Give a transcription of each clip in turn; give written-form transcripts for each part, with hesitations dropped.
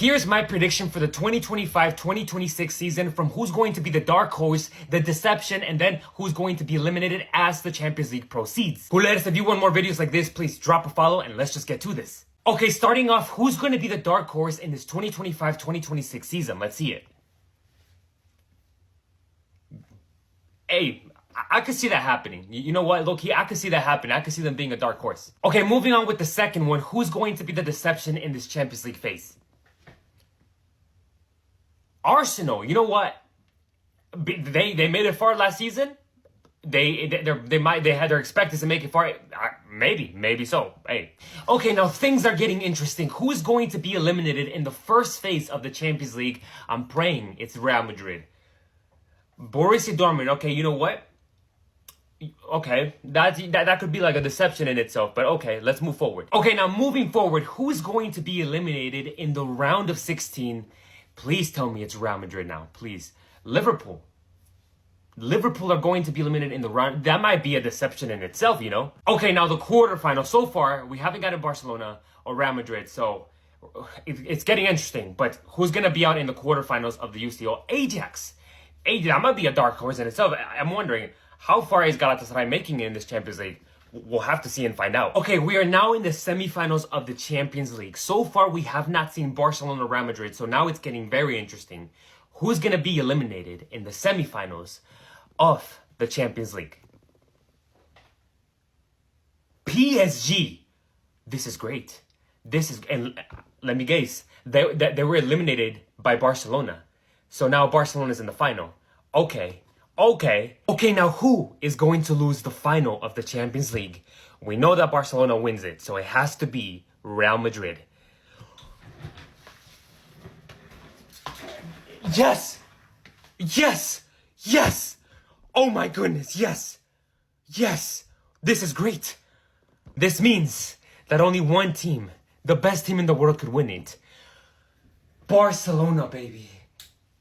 here's my prediction for the 2025-2026 season from who's going to be the dark horse, the deception, and then who's going to be eliminated as the Champions League proceeds. Culers, if you want more videos like this, please drop a follow and let's just get to this. Okay, starting off, who's going to be the dark horse in this 2025-2026 season? Let's see it. Hey, I could see that happening. You know what, low-key, I could see that happening. I could see them being a dark horse. Okay, moving on with the second one. Who's going to be the deception in this Champions League phase? Arsenal. You know what? They made it far last season. They're expected to make it far. Maybe so. Hey. Okay, now things are getting interesting. Who's going to be eliminated in the first phase of the Champions League? I'm praying it's Real Madrid. Borussia Dortmund. Okay, you know what? Okay, that could be like a deception in itself, but okay, let's move forward. Okay, now moving forward, who's going to be eliminated in the round of 16? Please tell me it's Real Madrid now, please. Liverpool are going to be eliminated in the round. That might be a deception in itself, you know? Okay, now the quarterfinal. So far, we haven't gotten Barcelona or Real Madrid, so it's getting interesting. But who's going to be out in the quarterfinals of the UCL? Ajax. That might be a dark horse in itself. I'm wondering, how far is Galatasaray making it in this Champions League? We'll have to see and find out. Okay, we are now in the semifinals of the Champions League. So far, we have not seen Barcelona or Real Madrid, so now it's getting very interesting. Who's going to be eliminated in the semifinals of the Champions League? PSG. This is great. And let me guess, they were eliminated by Barcelona. So now Barcelona's in the final. Okay, now who is going to lose the final of the Champions League? We know that Barcelona wins it, so it has to be Real Madrid. Yes! Oh my goodness, yes! This is great. This means that only one team, the best team in the world, could win it. Barcelona, baby.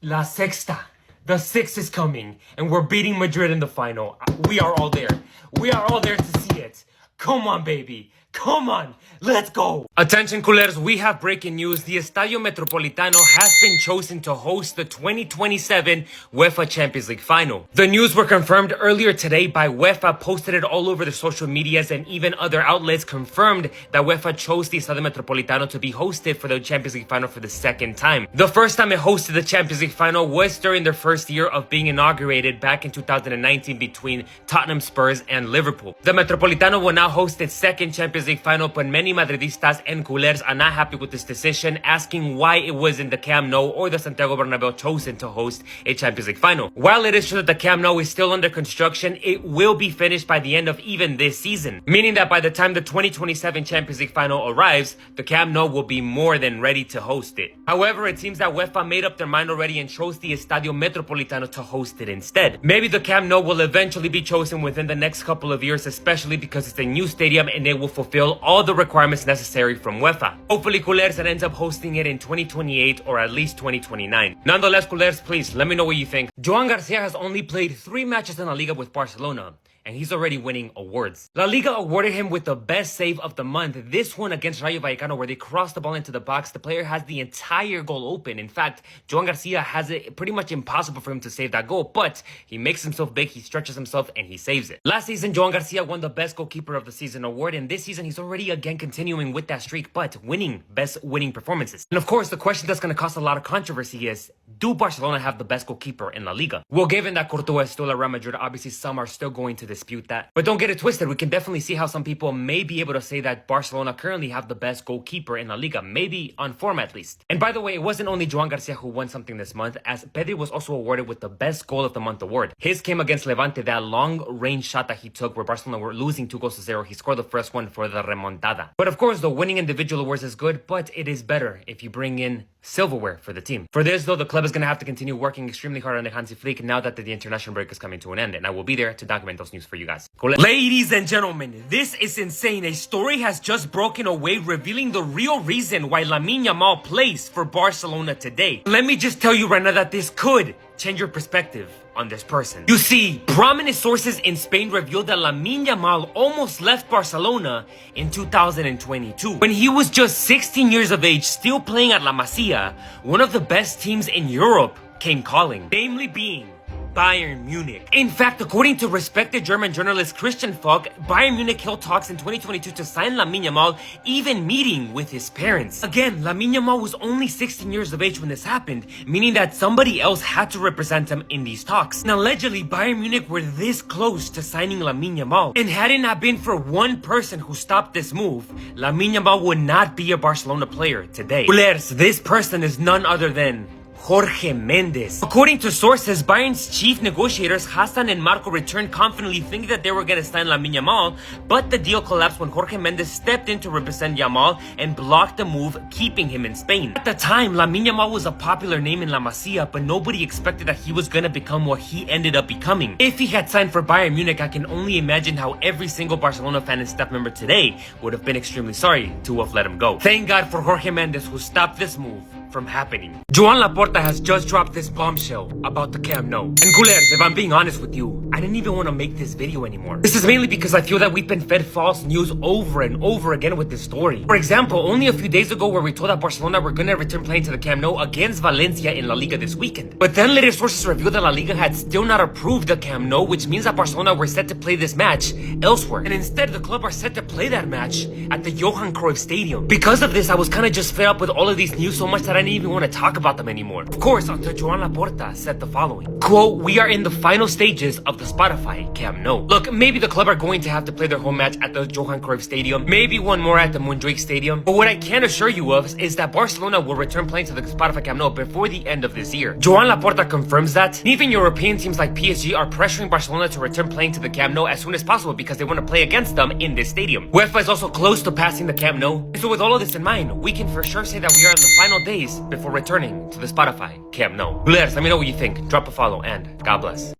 La Sexta. The sixth is coming, and we're beating Madrid in the final. We are all there. We are all there to see it. Come on, baby. Come on. Let's go. Attention, culers. We have breaking news. The Estadio Metropolitano has been chosen to host the 2027 UEFA Champions League final. The news were confirmed earlier today by UEFA, posted it all over the social medias, and even other outlets confirmed that UEFA chose the Estadio Metropolitano to be hosted for the Champions League final for the second time. The first time it hosted the Champions League final was during their first year of being inaugurated back in 2019 between Tottenham, Spurs, and Liverpool. The Metropolitano will now host its second Champions League final, but many Madridistas and culers are not happy with this decision, asking why it wasn't the Camp Nou or the Santiago Bernabeu chosen to host a Champions League final. While it is true that the Camp Nou is still under construction, it will be finished by the end of even this season, meaning that by the time the 2027 Champions League final arrives, the Camp Nou will be more than ready to host it. However, it seems that UEFA made up their mind already and chose the Estadio Metropolitano to host it instead. Maybe the Camp Nou will eventually be chosen within the next couple of years, especially because it's a new stadium and it will fulfill all the requirements necessary from UEFA. Hopefully, culers, it ends up hosting it in 2028 or at least 2029. Nonetheless, culers, please let me know what you think. Joan Garcia has only played 3 matches in La Liga with Barcelona, and he's already winning awards. La Liga awarded him with the best save of the month. This one against Rayo Vallecano, where they crossed the ball into the box. The player has the entire goal open. In fact, Joan Garcia has it pretty much impossible for him to save that goal, but he makes himself big, he stretches himself, and he saves it. Last season, Joan Garcia won the Best Goalkeeper of the Season award, and this season he's already again continuing with that streak, but winning best winning performances. And of course, the question that's going to cause a lot of controversy is, do Barcelona have the best goalkeeper in La Liga? Well, given that Courtois is still at Real Madrid, obviously some are still going to dispute that. But don't get it twisted. We can definitely see how some people may be able to say that Barcelona currently have the best goalkeeper in La Liga, maybe on form at least. And by the way, it wasn't only Joan Garcia who won something this month, as Pedri was also awarded with the Best Goal of the Month award. His came against Levante, that long-range shot that he took where Barcelona were losing 2-0. He scored the first one for the remontada. But of course, the winning individual awards is good, but it is better if you bring in silverware for the team. For this, though, the club is going to have to continue working extremely hard on the Hansi Flick now that the international break is coming to an end, and I will be there to document those news for you guys. Cool. Ladies and gentlemen, this is insane. A story has just broken away revealing the real reason why Lamine Yamal plays for Barcelona today. Let me just tell you right now that this could change your perspective on this person. You see, prominent sources in Spain revealed that Lamine Yamal almost left Barcelona in 2022. When he was just 16 years of age, still playing at La Masia, one of the best teams in Europe came calling, namely being Bayern Munich. In fact, according to respected German journalist Christian Falk, Bayern Munich held talks in 2022 to sign Lamine Yamal, even meeting with his parents. Again, Lamine Yamal was only 16 years of age when this happened, meaning that somebody else had to represent him in these talks. And allegedly, Bayern Munich were this close to signing Lamine Yamal. And had it not been for one person who stopped this move, Lamine Yamal would not be a Barcelona player today. Culers, this person is none other than Jorge Mendes. According to sources, Bayern's chief negotiators Hassan and Marco returned confidently thinking that they were going to sign Lamine Yamal, but the deal collapsed when Jorge Mendes stepped in to represent Yamal and blocked the move, keeping him in Spain. At the time, Lamine Yamal was a popular name in La Masia, but nobody expected that he was going to become what he ended up becoming. If he had signed for Bayern Munich, I can only imagine how every single Barcelona fan and staff member today would have been extremely sorry to have let him go. Thank God for Jorge Mendes, who stopped this move from happening. Joan Laporta has just dropped this bombshell about the Camp Nou. And Culers, if I'm being honest with you, I didn't even want to make this video anymore. This is mainly because I feel that we've been fed false news over and over again with this story. For example, only a few days ago where we told that Barcelona were going to return playing to the Camp Nou against Valencia in La Liga this weekend. But then later sources revealed that La Liga had still not approved the Camp Nou, which means that Barcelona were set to play this match elsewhere. And instead, the club are set to play that match at the Johan Cruyff Stadium. Because of this, I was kind of just fed up with all of these news so much that I didn't even want to talk about them anymore. Of course, until Joan Laporta said the following. Quote, "We are in the final stages of the Spotify Camp Nou." Look, maybe the club are going to have to play their home match at the Johan Cruyff Stadium, maybe one more at the Montjuic Stadium. But what I can assure you of is that Barcelona will return playing to the Spotify Camp Nou before the end of this year. Joan Laporta confirms that. And even European teams like PSG are pressuring Barcelona to return playing to the Camp Nou as soon as possible because they want to play against them in this stadium. UEFA is also close to passing the Camp Nou. So with all of this in mind, we can for sure say that we are in the final days before returning to the Spotify Camp Nou. Culers, let me know what you think. Drop a follow and God bless.